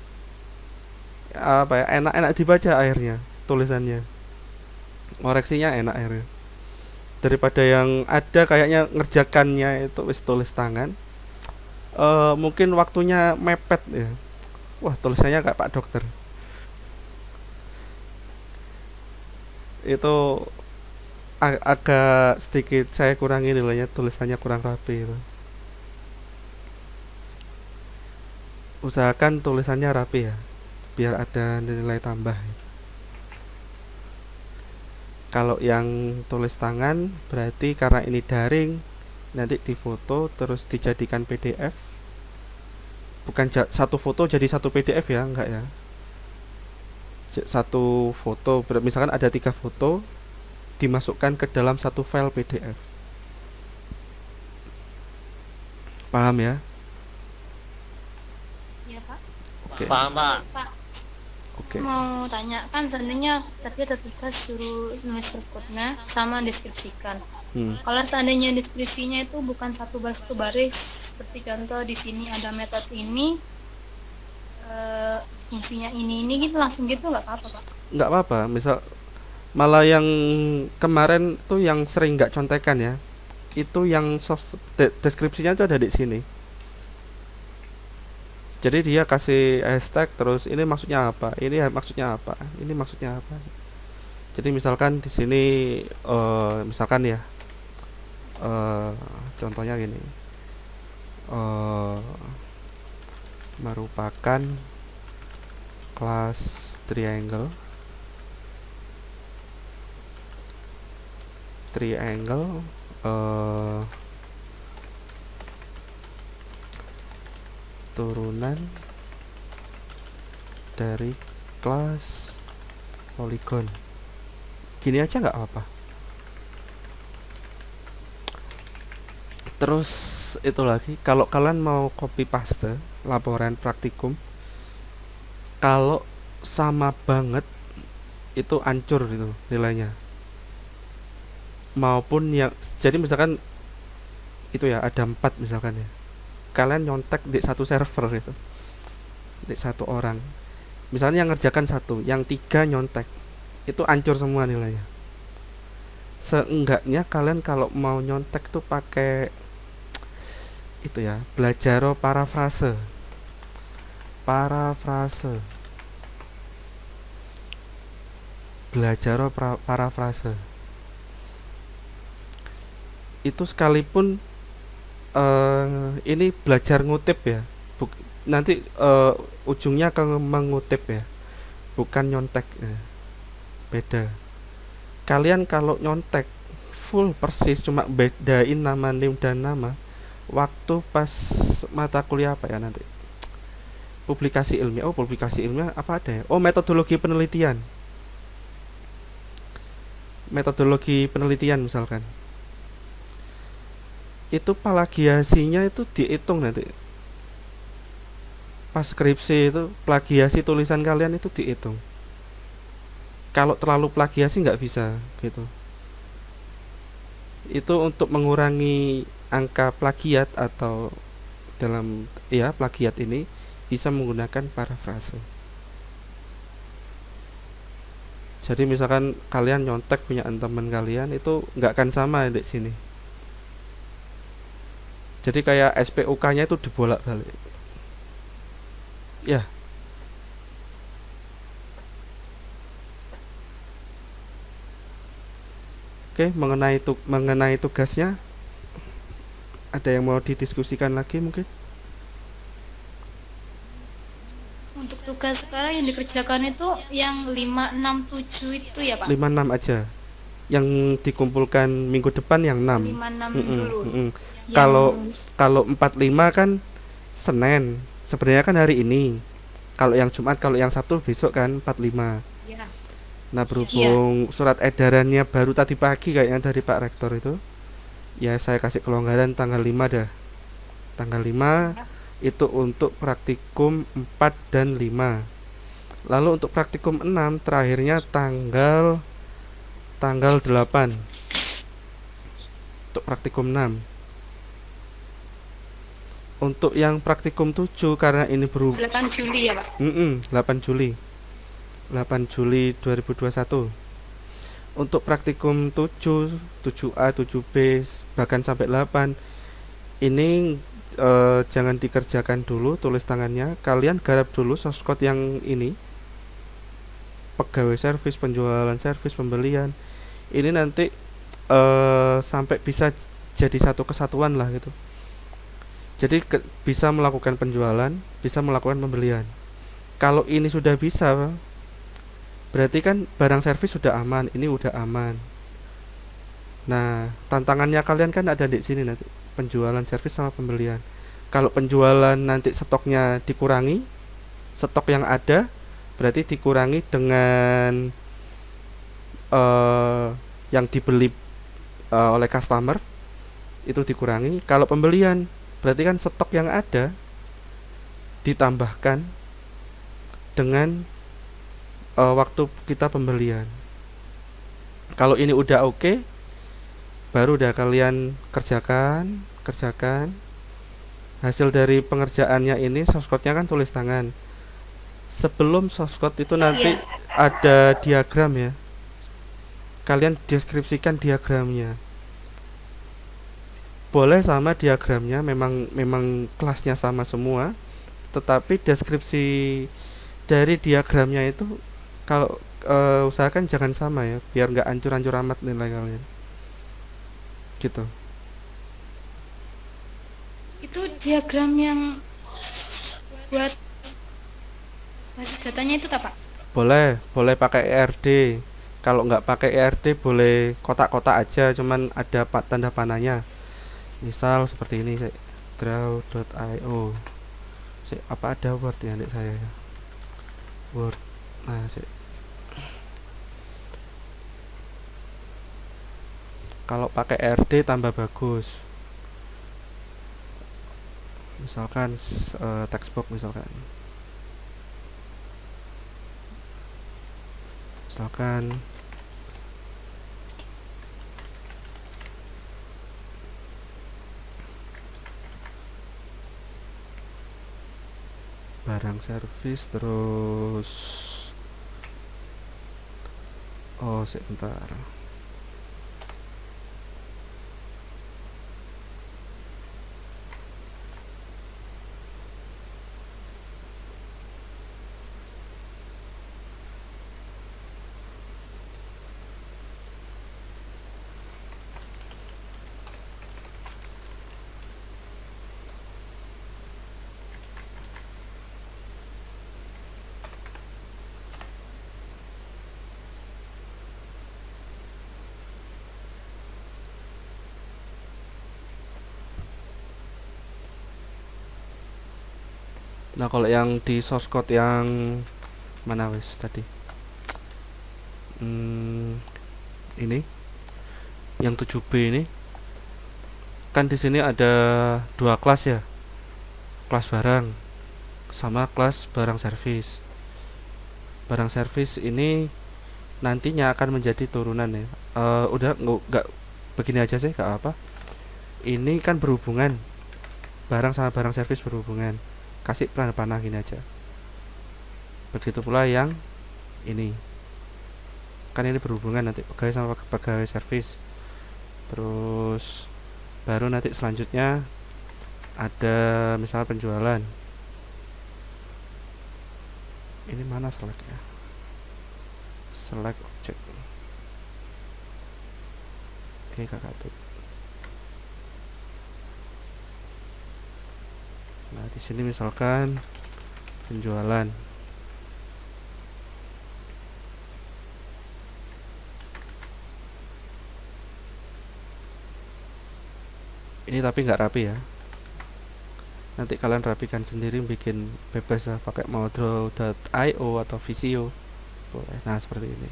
A: Apa ya? Enak-enak dibaca akhirnya tulisannya. Koreksinya enak akhirnya. Daripada yang ada kayaknya ngerjakannya itu wis tulis tangan. Mungkin waktunya mepet ya. Wah, tulisannya kayak Pak Dokter. Itu agak sedikit saya kurangi nilainya, tulisannya kurang rapi itu. Usahakan tulisannya rapi ya, biar ada nilai tambah. Kalau yang tulis tangan berarti karena ini daring, nanti difoto terus dijadikan PDF. Bukan satu foto jadi satu PDF ya, enggak ya. Satu foto, misalkan ada 3 foto, dimasukkan ke dalam satu file PDF. Paham ya?
E: Iya, Pak.
A: Oke.
G: Paham Pak.
E: Pak,
A: Oke.
E: mau tanya kan seandainya tadi ada tugas suruh nulis code-nya sama deskripsikan. Kalau seandainya deskripsinya itu bukan satu baris satu baris, seperti contoh di sini ada metode ini, fungsinya ini gitu langsung gitu nggak apa-apa Pak?
A: Nggak apa-apa. Misal malah yang kemarin tuh yang sering nggak contekan ya, itu yang deskripsinya tuh ada di sini. Jadi dia kasih hashtag terus ini maksudnya apa, ini maksudnya apa, ini maksudnya apa. Jadi misalkan di sini misalkan ya contohnya gini, merupakan kelas triangle turunan dari kelas poligon. Gini aja nggak apa-apa. Terus itu lagi, kalau kalian mau copy paste laporan praktikum, kalau sama banget itu hancur itu nilainya. Maupun yang jadi misalkan itu ya ada 4 misalkan ya, kalian nyontek di satu server itu, Nanti satu orang, misalnya yang ngerjakan satu, yang tiga nyontek, itu hancur semua nilainya. Seenggaknya kalian kalau mau nyontek tuh pakai itu ya, belajar parafrase. Parafrase. Belajar parafrase. Itu sekalipun ini belajar ngutip ya. Nanti ujungnya ke mengutip ya, bukan nyontek ya. Beda. Kalian kalau nyontek full persis cuma bedain nama nim dan nama, waktu pas mata kuliah apa ya nanti, publikasi ilmiah. Oh, publikasi ilmiah apa ada ya? Oh, metodologi penelitian. Metodologi penelitian misalkan. Itu plagiasinya itu dihitung nanti. Pas skripsi itu plagiasi tulisan kalian itu dihitung. Kalau terlalu plagiasi nggak bisa gitu. Itu untuk mengurangi angka plagiat, atau dalam ya plagiat ini bisa menggunakan parafrase. Jadi misalkan kalian nyontek punya teman kalian, itu nggak akan sama di sini. Jadi kayak SPUK-nya itu dibolak-balik. Ya. Oke, mengenai tugasnya ada yang mau didiskusikan lagi mungkin?
E: Untuk tugas sekarang yang dikerjakan itu yang 5, 6, 7 itu ya Pak?
A: 5, 6 aja. Yang dikumpulkan minggu depan yang 6.
E: 5, 6 dulu.
A: Kalau 4, 5 kan Senin. Sebenarnya kan hari ini. Kalau yang Jumat, kalau yang Sabtu besok kan 4, 5.
E: Ya.
A: Nah, berhubung surat edarannya baru tadi pagi kayaknya dari Pak Rektor itu, ya saya kasih kelonggaran tanggal 5 dah. Tanggal 5 itu untuk praktikum 4 dan 5. Lalu untuk praktikum 6 terakhirnya tanggal 8. Untuk praktikum 6. Untuk yang praktikum 7 karena ini
E: 8 Juli ya Pak?
A: 8 Juli 2021. Untuk praktikum 7, 7A, 7B, bahkan sampai 8 ini jangan dikerjakan dulu tulis tangannya. Kalian garap dulu source code yang ini, pegawai servis, penjualan servis, pembelian. Ini nanti sampai bisa jadi satu kesatuan lah gitu. Jadi bisa melakukan penjualan, bisa melakukan pembelian. Kalau ini sudah bisa, berarti kan barang servis sudah aman, ini udah aman. Nah, tantangannya kalian kan ada di sini nanti, penjualan servis sama pembelian. Kalau penjualan nanti stoknya dikurangi, stok yang ada berarti dikurangi dengan yang dibeli oleh customer itu dikurangi. Kalau pembelian berarti kan stok yang ada ditambahkan dengan waktu kita pembelian. Kalau ini udah oke, baru udah kalian kerjakan. Hasil dari pengerjaannya ini source code-nya kan tulis tangan. Sebelum source code itu nanti ada diagram ya. Kalian deskripsikan diagramnya. Boleh sama diagramnya, memang kelasnya sama semua, tetapi deskripsi dari diagramnya itu kalau usahakan jangan sama ya, biar nggak hancur-hancur amat nilai kalian gitu.
E: Itu diagram yang buat basis datanya itu tak Pak?
A: Boleh pakai ERD. Kalau nggak pakai ERD boleh kotak-kotak aja, cuman ada tanda panahnya. Misal seperti ini, draw.io. Apa ada Word ya adik saya ya? Word. Nah, kalau pakai ERD tambah bagus. Misalkan textbox misalkan barang servis, terus sebentar. Nah, kalau yang di source code yang mana wes tadi? Ini yang 7B ini kan di sini ada dua kelas ya. Kelas barang sama kelas barang servis. Barang servis ini nantinya akan menjadi turunan ya. Udah nggak begini aja sih, nggak apa. Ini kan berhubungan, barang sama barang servis berhubungan. Kasih panah gini aja. Begitu pula yang ini, kan ini berhubungan nanti pegawai sama pegawai servis. Terus baru nanti selanjutnya ada misalnya penjualan. Ini mana select ya? Select object. Kakak tuh. Nah, di sini misalkan penjualan. Ini tapi nggak rapi ya. Nanti kalian rapikan sendiri, bikin bebas lah, pakai mau draw.io atau Visio boleh. Nah, seperti ini.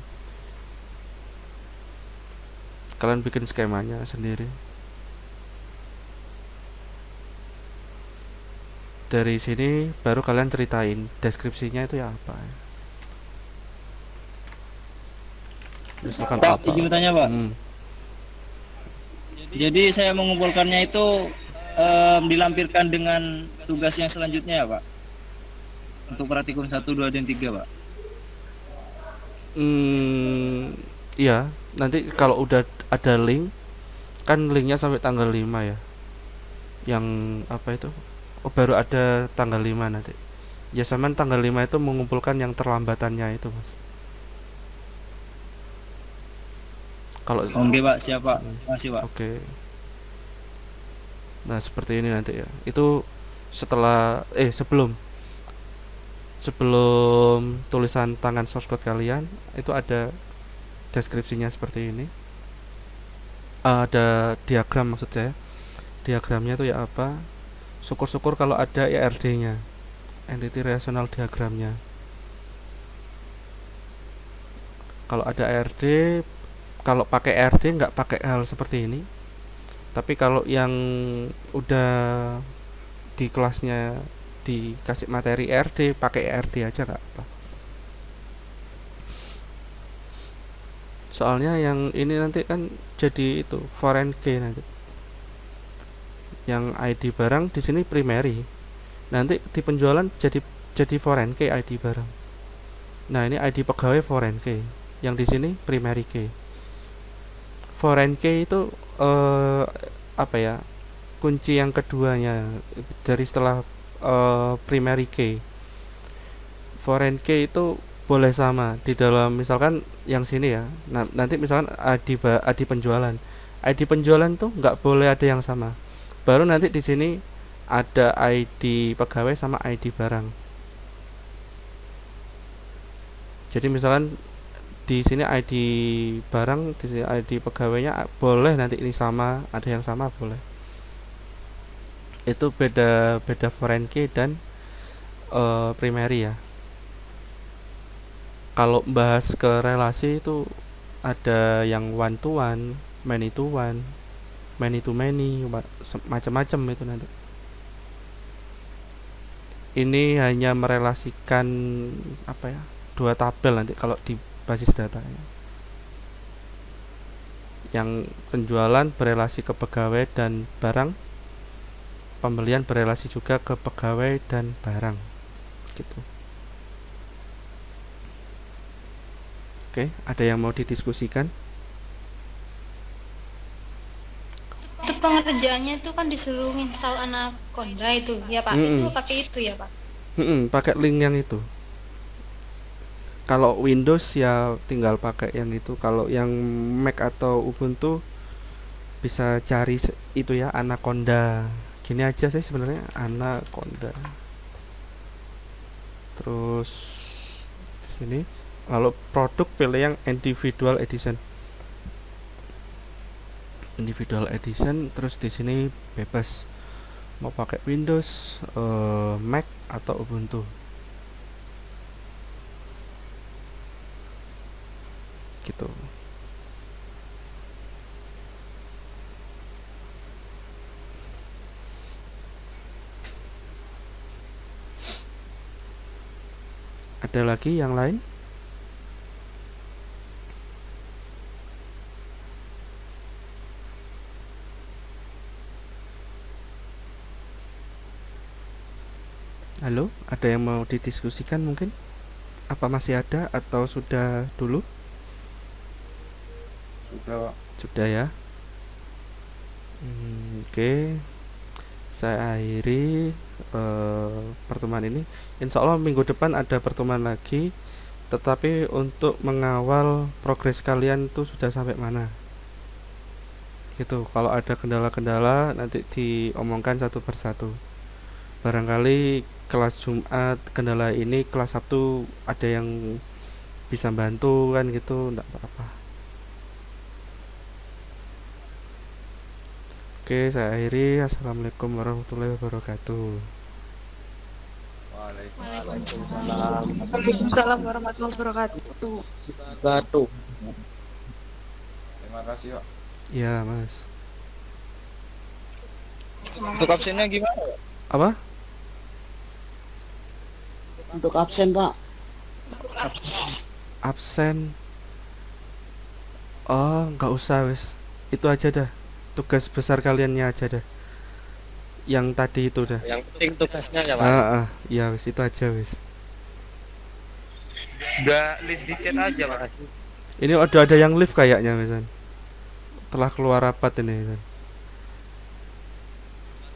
A: Kalian bikin skemanya sendiri. Dari sini baru kalian ceritain deskripsinya itu ya apa ya. Misalkan
H: Pak,
A: apa?
H: izin bertanya Pak. Jadi saya mengumpulkannya itu dilampirkan dengan tugas yang selanjutnya ya Pak? Untuk praktikum 1, 2, dan 3 Pak?
A: Iya, nanti kalau udah ada link, kan linknya sampai tanggal 5 ya. Yang apa itu? Baru ada tanggal 5 nanti. Ya sama tanggal 5 itu mengumpulkan yang terlambatannya itu, Mas. Kalau
H: Oke Pak, siap Pak. Terima kasih Pak.
A: Oke. Nah, seperti ini nanti ya. Itu setelah sebelum tulisan tangan source code kalian itu ada deskripsinya seperti ini. Ada diagram maksud saya. Diagramnya itu ya apa? Syukur-syukur kalau ada ERD-nya, entity relational diagramnya. Kalau ada ERD, kalau pakai ERD nggak pakai hal seperti ini. Tapi kalau yang udah di kelasnya dikasih materi ERD, pakai ERD aja nggak apa. Soalnya yang ini nanti kan jadi itu foreign key nanti. Yang ID barang di sini primary. Nanti di penjualan jadi foreign key ID barang. Nah, ini ID pegawai foreign key. Yang di sini primary key. Foreign key itu apa ya? Kunci yang keduanya dari setelah primary key. Foreign key itu boleh sama di dalam, misalkan yang sini ya. Nah, nanti misalkan ID penjualan. ID penjualan tuh nggak boleh ada yang sama. Baru nanti di sini ada ID pegawai sama ID barang. Jadi misalkan di sini ID barang, di sini ID pegawainya boleh nanti ini sama, ada yang sama boleh. Itu beda foreign key dan primary ya. Kalau bahas ke relasi itu ada yang one to one, many to one, many to many, macam-macam itu nanti. Ini hanya merelasikan apa ya, dua tabel nanti kalau di basis datanya. Yang penjualan berelasi ke pegawai dan barang, pembelian berelasi juga ke pegawai dan barang. gitu. Oke, ada yang mau didiskusikan?
E: Untuk pengerjaannya itu kan disuruh install Anaconda itu ya Pak.
A: Mm-mm.
E: Itu pakai itu ya Pak.
A: Pakai link yang itu. Kalau Windows ya tinggal pakai yang itu. Kalau yang Mac atau Ubuntu bisa cari itu ya, Anaconda. Gini aja sih sebenarnya, Anaconda. Terus di sini, lalu produk pilih yang individual edition. Individual edition, terus di sini bebas mau pakai Windows, Mac atau Ubuntu. Gitu. Ada lagi yang lain? Halo, ada yang mau didiskusikan mungkin? Apa masih ada atau sudah dulu? Sudah ya. Oke. Saya akhiri pertemuan ini. Insya Allah minggu depan ada pertemuan lagi. Tetapi untuk mengawal progres kalian tuh sudah sampai mana? Gitu. Kalau ada kendala-kendala nanti diomongkan satu persatu. Barangkali kelas Jumat kendala ini, kelas Sabtu ada yang bisa bantu kan gitu, enggak apa-apa. Oke, saya akhiri. Assalamualaikum warahmatullahi wabarakatuh.
I: Waalaikumsalam warahmatullahi wabarakatuh.
D: Terima kasih, Pak.
A: Ya, Mas.
H: Untuk absennya gimana, Pak?
A: Apa?
I: Untuk absen Pak.
A: Absen. Oh, nggak usah wis. Itu aja dah. Tugas besar kaliannya aja dah. Yang tadi itu dah.
J: Yang penting tugasnya ya Pak.
A: Ya wis, itu aja wis.
F: Udah list di chat aja Pak.
A: Ini udah ada yang live kayaknya misalnya. Telah keluar rapat ini misalnya.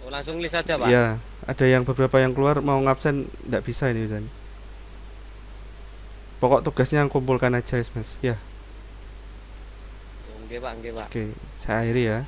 J: Oh, langsung list aja Pak.
A: Ya, ada yang beberapa yang keluar mau ngabsen nggak bisa ini misalnya. Pokok tugasnya yang kumpulkan aja Mas. Ya.
J: Oke Pak, oke Pak.
A: Oke, saya akhiri ya.